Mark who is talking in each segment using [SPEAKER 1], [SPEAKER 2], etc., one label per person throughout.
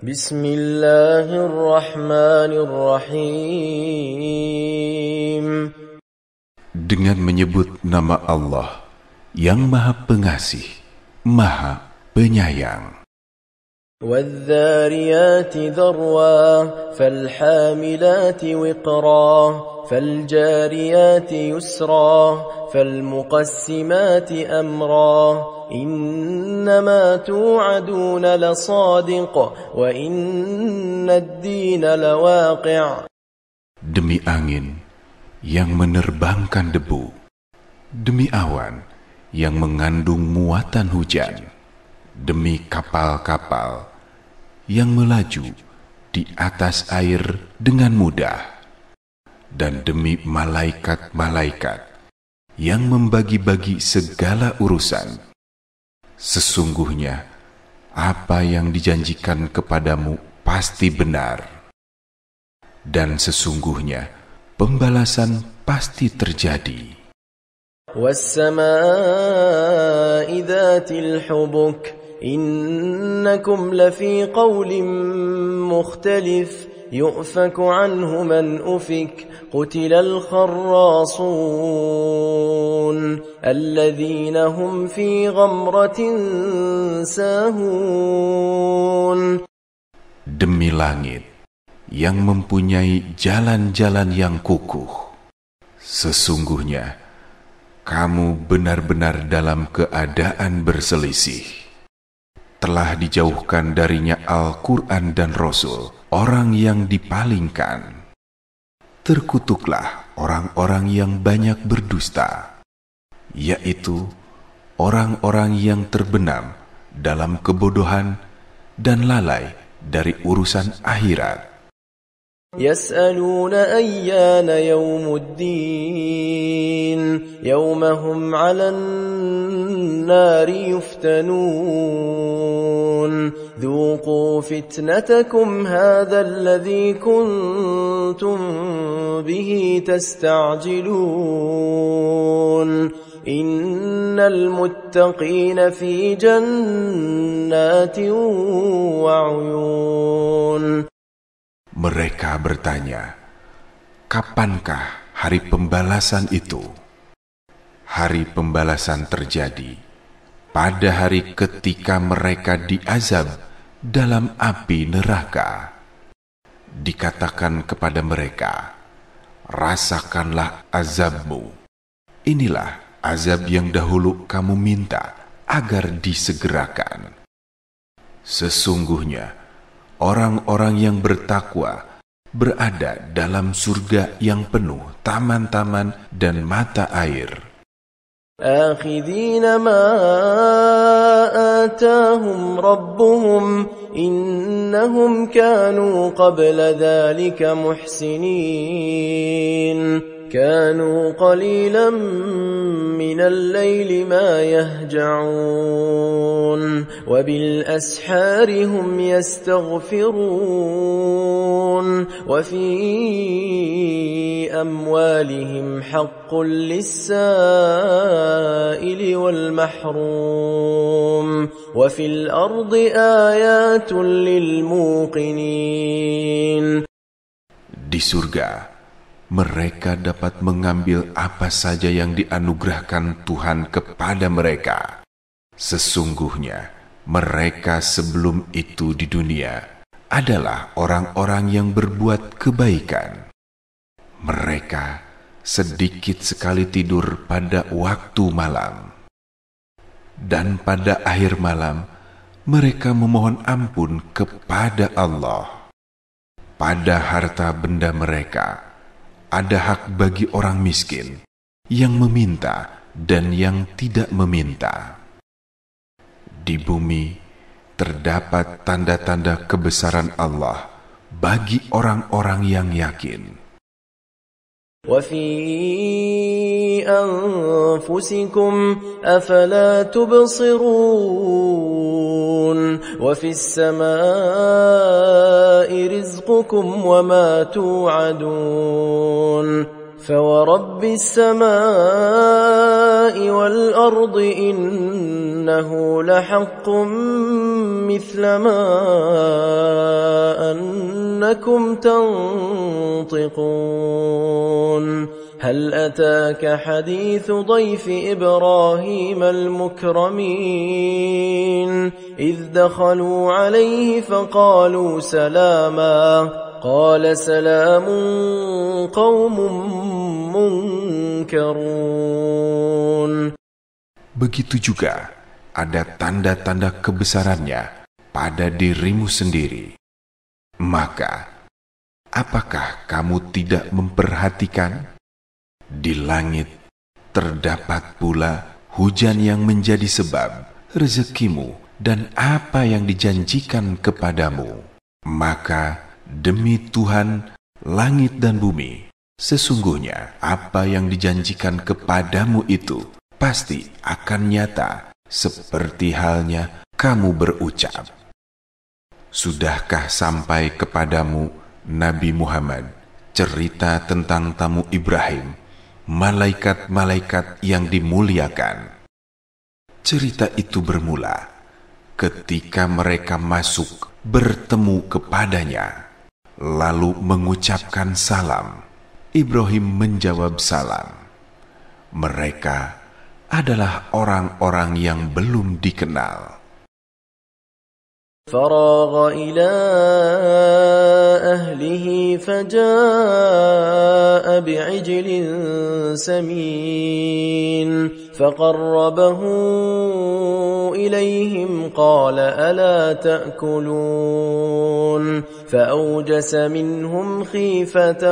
[SPEAKER 1] Bismillahirrahmanirrahim.
[SPEAKER 2] Dengan menyebut nama Allah yang Maha Pengasih, Maha Penyayang.
[SPEAKER 1] وَالذَّارِيَاتِ ذَرْوًا فَالْحَامِلَاتِ وِقْرًا فَالْجَارِيَاتِ يُسْرًا فَالْمُقَسِّمَاتِ أَمْرًا إِنَّمَا تُوعَدُونَ لَصَادِقٌ وَإِنَّ الدِّينَ لَوَاقِعٌ.
[SPEAKER 2] Demi angin yang menerbangkan debu, demi awan yang mengandung muatan hujan, demi kapal-kapal yang melaju di atas air dengan mudah, dan demi malaikat-malaikat yang membagi-bagi segala urusan. Sesungguhnya apa yang dijanjikan kepadamu pasti benar, dan sesungguhnya pembalasan pasti terjadi.
[SPEAKER 1] وَالسَّمَاءِ ذَاتِ الْحُبُكِ إِنَّكُمْ لَفِي قَوْلٍ مُخْتَلِفٍ يُؤْفَكُ عَنْهُ مَنْ أُفِكَ قُتِلَ الْخَرَّاصُونَ الَّذِينَ هُمْ فِي غَمْرَةٍ سَاهُونَ.
[SPEAKER 2] Demi langit yang mempunyai jalan-jalan yang kukuh, sesungguhnya kamu benar-benar dalam keadaan berselisih. Telah dijauhkan darinya Al-Quran dan Rasul, orang yang dipalingkan. Terkutuklah orang-orang yang banyak berdusta, yaitu orang-orang yang terbenam dalam kebodohan dan lalai dari urusan akhirat.
[SPEAKER 1] يسألون أيان يوم الدين يوم هم على النار يفتنون ذوقوا فتنتكم هذا الذي كنتم به تستعجلون إن المتقين في جنات وعيون.
[SPEAKER 2] Mereka bertanya, kapankah hari pembalasan itu? Hari pembalasan terjadi pada hari ketika mereka diazab dalam api neraka. Dikatakan kepada mereka, rasakanlah azabmu. Inilah azab yang dahulu kamu minta agar disegerakan. Sesungguhnya orang-orang yang bertakwa berada dalam surga yang penuh taman-taman dan mata air.
[SPEAKER 1] آخذين ما آتاهم ربهم إنهم كانوا قبل ذلك محسنين كانوا قليلا من الليل ما يهجعون وبالأسحار هم يستغفرون وفي أموالهم حق للسائل والمحروم وفي الأرض آيات للموقنين.
[SPEAKER 2] Di surga mereka dapat mengambil apa saja yang dianugerahkan Tuhan kepada mereka. Sesungguhnya mereka sebelum itu di dunia adalah orang-orang yang berbuat kebaikan. Mereka sedikit sekali tidur pada waktu malam, dan pada akhir malam mereka memohon ampun kepada Allah. Pada harta benda mereka ada hak bagi orang miskin yang meminta dan yang tidak meminta. Di bumi terdapat tanda-tanda kebesaran Allah bagi orang-orang yang yakin.
[SPEAKER 1] وَفِي أَنفُسِكُمْ أَفَلَا تُبْصِرُونَ وَفِي السَّمَاءِ رِزْقُكُمْ وَمَا تُوعَدُونَ فورب السماء والأرض إنه لحق مثل ما أنكم تنطقون هل أتاك حديث ضيف إبراهيم المكرمين إذ دخلوا عليه فقالوا سلاما قال سلام قوم منكرون.
[SPEAKER 2] Begitu juga ada tanda-tanda kebesarannya pada dirimu sendiri. Maka, apakah kamu tidak memperhatikan? Di langit terdapat pula hujan yang menjadi sebab rezekimu dan apa yang dijanjikan kepadamu. Maka demi Tuhan langit dan bumi, sesungguhnya apa yang dijanjikan kepadamu itu pasti akan nyata seperti halnya kamu berucap. Sudahkah sampai kepadamu Nabi Muhammad cerita tentang tamu Ibrahim, malaikat-malaikat yang dimuliakan? Cerita itu bermula ketika mereka masuk bertemu kepadanya, lalu mengucapkan salam. Ibrahim menjawab salam. Mereka adalah orang-orang yang belum dikenal.
[SPEAKER 1] فراغ إلى أهله فجاء بعجل سمين فقربه إليهم قال ألا تأكلون فأوجس منهم خيفة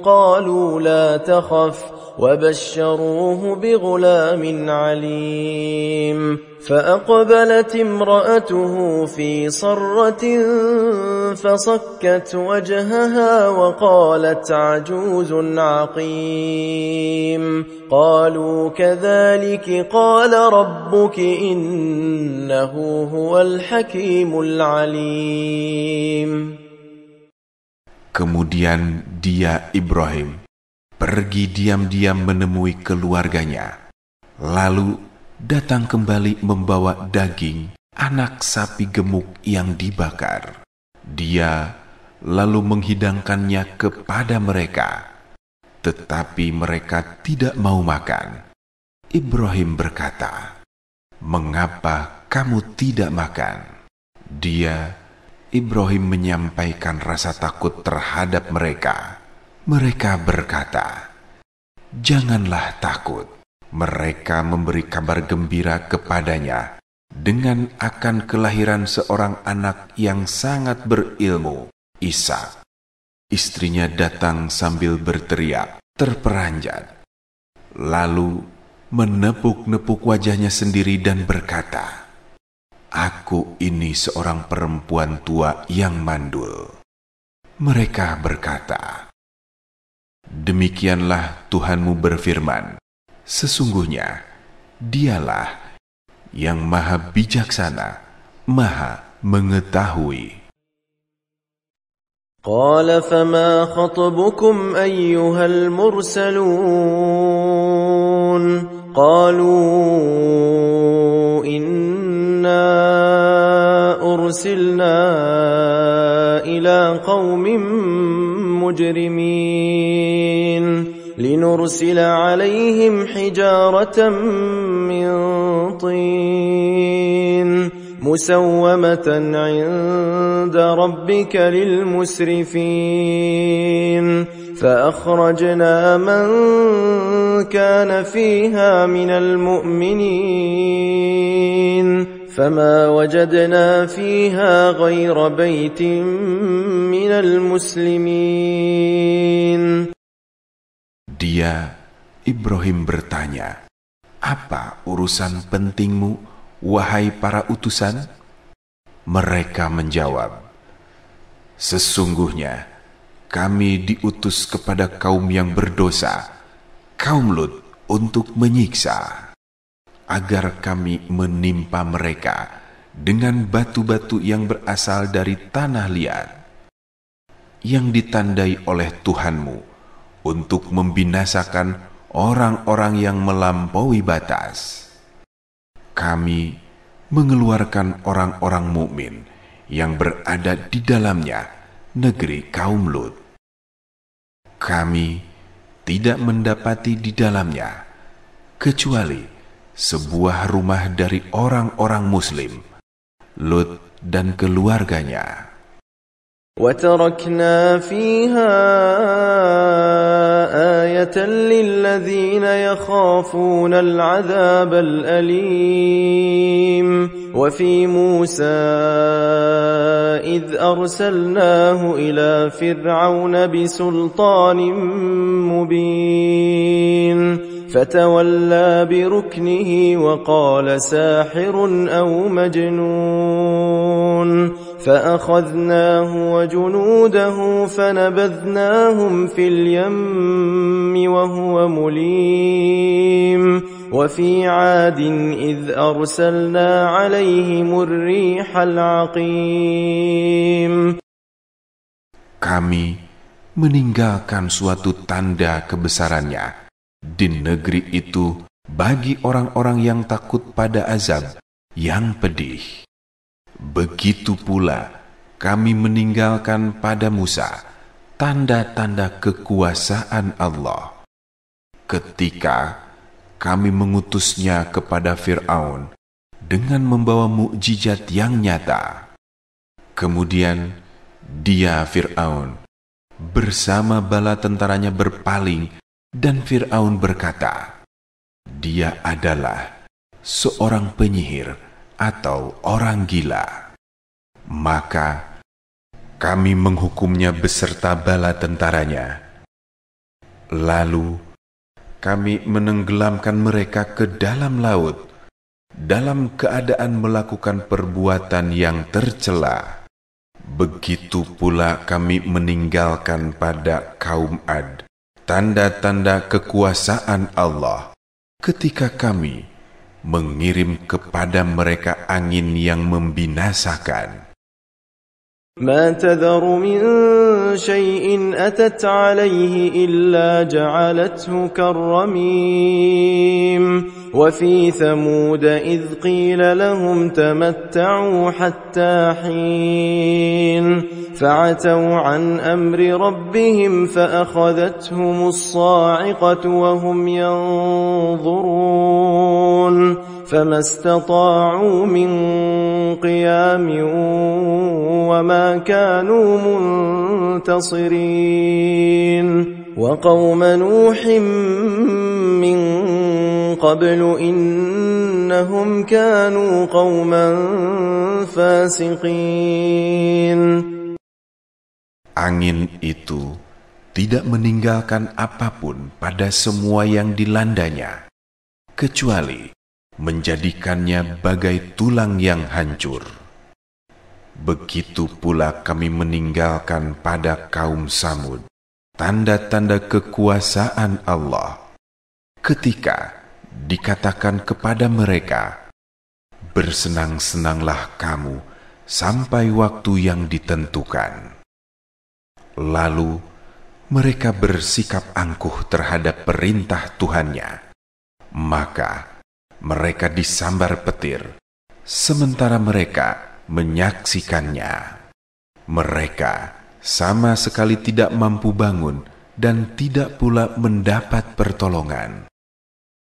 [SPEAKER 1] قالوا لا تخف وبشروه بغلام عليم فأقبلت امرأته في صرة فصكت وجهها وقالت عجوز عقيم قالوا كذلك قال ربك إنه هو الحكيم العليم.
[SPEAKER 2] Kemudian dia Ibrahim pergi diam-diam menemui keluarganya, lalu datang kembali membawa daging anak sapi gemuk yang dibakar. Dia lalu menghidangkannya kepada mereka, tetapi mereka tidak mau makan. Ibrahim berkata, "Mengapa kamu tidak makan?" Ibrahim menyampaikan rasa takut terhadap mereka. Mereka berkata, "Janganlah takut." Mereka memberi kabar gembira kepadanya dengan akan kelahiran seorang anak yang sangat berilmu, Ishak. Istrinya datang sambil berteriak, terperanjat. Lalu menepuk-nepuk wajahnya sendiri dan berkata, "Aku ini seorang perempuan tua yang mandul." Mereka berkata, "Demikianlah Tuhanmu berfirman, sesungguhnya Dialah yang maha bijaksana, maha mengetahui."
[SPEAKER 1] قال فما خطبكم أيها المرسلون قالوا إنا أرسلنا إلى قوم مجرمين لنرسل عليهم حجارة من طين مسومة عند ربك للمسرفين فأخرجنا من كان فيها من المؤمنين فما وجدنا فيها غير بيت من المسلمين.
[SPEAKER 2] Dia, Ibrahim bertanya, "Apa urusan pentingmu, wahai para utusan?" Mereka menjawab, "Sesungguhnya kami diutus kepada kaum yang berdosa, kaum Lut, untuk menyiksa, agar kami menimpa mereka dengan batu-batu yang berasal dari tanah liat, yang ditandai oleh Tuhanmu untuk membinasakan orang-orang yang melampaui batas. Kami mengeluarkan orang-orang mukmin yang berada di dalamnya, negeri kaum Lut. Kami tidak mendapati di dalamnya kecuali sebuah rumah dari orang-orang Muslim, Lut dan keluarganya.
[SPEAKER 1] وَتَرَكْنَا فِيهَا آيَةً لِلَّذِينَ يَخَافُونَ الْعَذَابَ الْأَلِيمَ وَفِي مُوسَى إِذْ أَرْسَلْنَاهُ إِلَى فِرْعَوْنَ بِسُلْطَانٍ مُبِينٍ فَتَوَلَّى بِرُكْنِهِ وَقَالَ سَاحِرٌ أَوْ مَجْنُونٌ فَأَخَذْنَاهُ وَجُنُودَهُ فَنَبَذْنَاهُمْ فِي الْيَمِّ وَهُوَ مُلِيمٌ وَفِي عَادٍ إِذْ أَرْسَلْنَا عَلَيْهِمُ الرِّيحَ الْعَقِيمَ.
[SPEAKER 2] Kami meninggalkan suatu tanda kebesarannya di negeri itu bagi orang-orang yang takut pada azab yang pedih. Begitu pula kami meninggalkan pada Musa tanda-tanda kekuasaan Allah ketika kami mengutusnya kepada Fir'aun dengan membawa mukjizat yang nyata. Kemudian dia, Fir'aun, bersama bala tentaranya berpaling, dan Fir'aun berkata, dia adalah seorang penyihir atau orang gila. Maka kami menghukumnya beserta bala tentaranya. Lalu kami menenggelamkan mereka ke dalam laut dalam keadaan melakukan perbuatan yang tercela. Begitu pula kami meninggalkan pada kaum Ad tanda-tanda kekuasaan Allah ketika kami mengirim kepada mereka angin yang membinasakan.
[SPEAKER 1] ما تذر من شيء أتت عليه إلا جعلته كالرميم وفي ثمود إذ قيل لهم تمتعوا حتى حين فعتوا عن أمر ربهم فأخذتهم الصاعقة وهم ينظرون فما استطاعوا من قيام وما كانوا منتصرين وقوم نوح من قبل إنهم كانوا قوما فاسقين.
[SPEAKER 2] Angin itu tidak meninggalkan apapun pada semua yang dilandanya, kecuali menjadikannya bagai tulang yang hancur. Begitu pula kami meninggalkan pada kaum Samud tanda-tanda kekuasaan Allah ketika dikatakan kepada mereka, bersenang-senanglah kamu sampai waktu yang ditentukan. Lalu mereka bersikap angkuh terhadap perintah Tuhannya, maka mereka disambar petir, sementara mereka menyaksikannya. Mereka sama sekali tidak mampu bangun dan tidak pula mendapat pertolongan.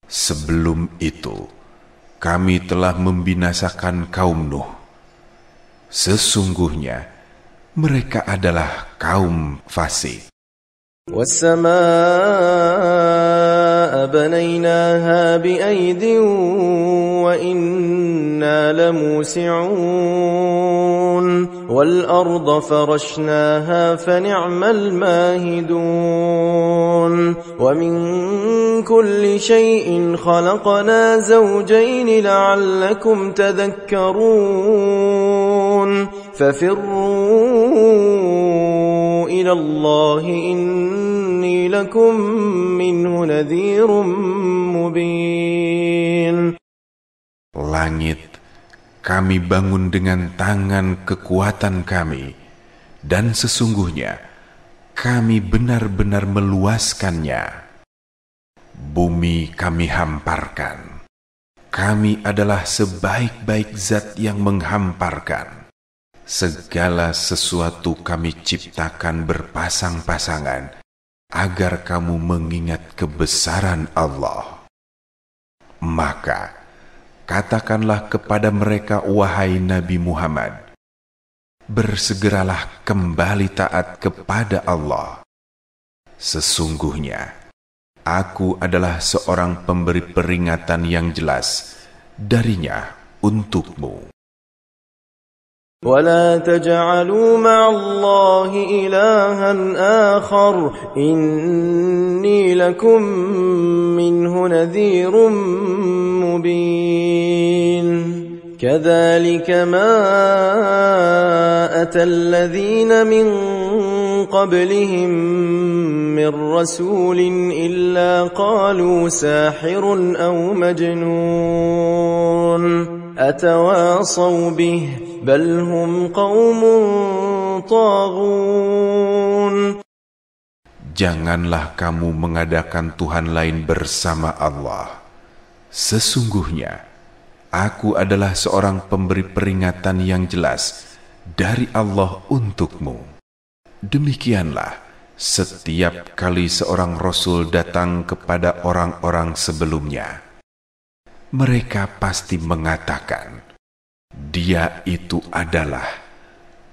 [SPEAKER 2] Sebelum itu, kami telah membinasakan kaum Nuh. Sesungguhnya, mereka adalah kaum fasik.
[SPEAKER 1] وَالسَّمَاءَ بَنَيْنَاهَا بِأَيْدٍ وَإِنَّا لَمُوسِعُونَ وَالْأَرْضَ فَرَشْنَاهَا فَنِعْمَ الْمَاهِدُونَ وَمِنْ كُلِّ شَيْءٍ خَلَقْنَا زَوْجَيْنِ لَعَلَّكُمْ تَذَكَّرُونَ فَفِرُّوا إِلَى اللَّهِ إِنِّي لَكُمْ مِنْهُ نَذِيرٌ مُبِينٌ.
[SPEAKER 2] Langit kami bangun dengan tangan kekuatan kami, dan sesungguhnya kami benar-benar meluaskannya. Bumi kami hamparkan. Kami adalah sebaik-baik zat yang menghamparkan. Segala sesuatu kami ciptakan berpasang-pasangan, agar kamu mengingat kebesaran Allah. Maka, katakanlah kepada mereka, wahai Nabi Muhammad, bersegeralah kembali taat kepada Allah. Sesungguhnya, aku adalah seorang pemberi peringatan yang jelas darinya untukmu.
[SPEAKER 1] ولا تجعلوا مع الله إلها آخر إني لكم منه نذير مبين كذلك ما أتى الذين من قبلهم من رسول إلا قالوا ساحر أو مجنون أتواصوا به بل هم قوم طاغون.
[SPEAKER 2] Janganlah kamu mengadakan Tuhan lain bersama Allah. Sesungguhnya, aku adalah seorang pemberi peringatan yang jelas dari Allah untukmu. Demikianlah, setiap kali seorang Rasul datang kepada orang-orang sebelumnya, mereka pasti mengatakan, dia itu adalah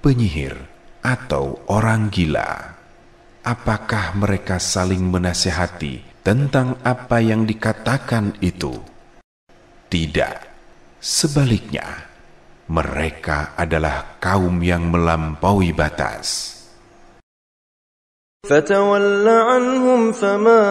[SPEAKER 2] penyihir atau orang gila. Apakah mereka saling menasihati tentang apa yang dikatakan itu? Tidak. Sebaliknya, mereka adalah kaum yang melampaui batas.
[SPEAKER 1] فتول عنهم فما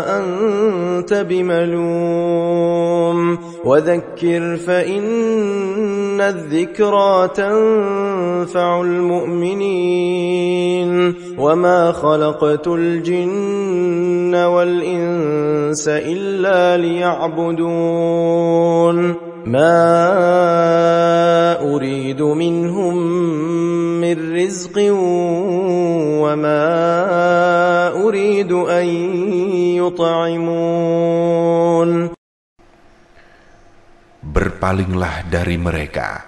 [SPEAKER 1] أنت بملوم وذكر فإن الذكرى تنفع المؤمنين وما خلقت الجن والإنس إلا ليعبدون ما أريد منهم من رزق وما أريد أن يطعمون.
[SPEAKER 2] Berpalinglah dari mereka,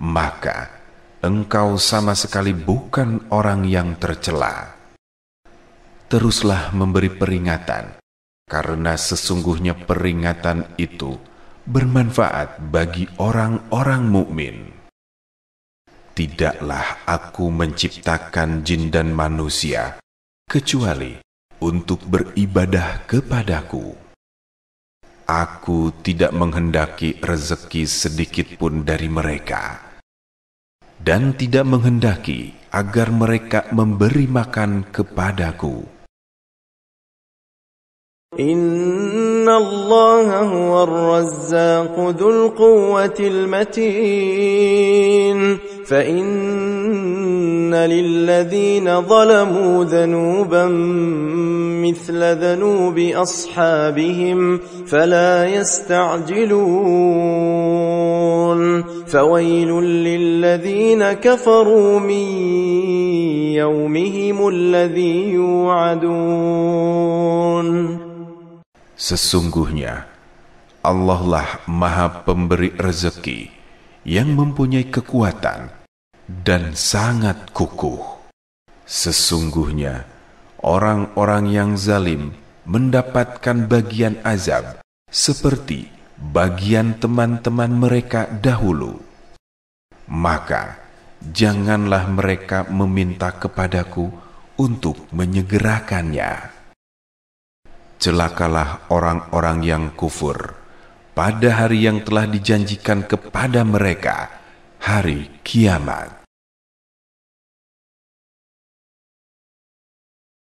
[SPEAKER 2] maka engkau sama sekali bukan orang yang tercela. Teruslah memberi peringatan, karena sesungguhnya peringatan itu bermanfaat bagi orang-orang mukmin. Tidaklah aku menciptakan jin dan manusia kecuali untuk beribadah kepadaku. Aku tidak menghendaki rezeki sedikit pun dari mereka, dan tidak menghendaki agar mereka memberi makan kepadaku.
[SPEAKER 1] Inna Allah huwa ar-razzaq dhul quwwatil matin fa inna lilladhina zalamu dhanuban mithla dhanubi ashabihim fala yasta'jilun fawailul lilladhina kafaru min yawmihim alladhi yu'adun.
[SPEAKER 2] Sesungguhnya, Allah lah Maha Pemberi rezeki yang mempunyai kekuatan dan sangat kukuh. Sesungguhnya, orang-orang yang zalim mendapatkan bagian azab seperti bagian teman-teman mereka dahulu. Maka, janganlah mereka meminta kepadaku untuk menyegerakannya. Celakalah orang-orang yang kufur pada hari yang telah dijanjikan kepada mereka, hari kiamat.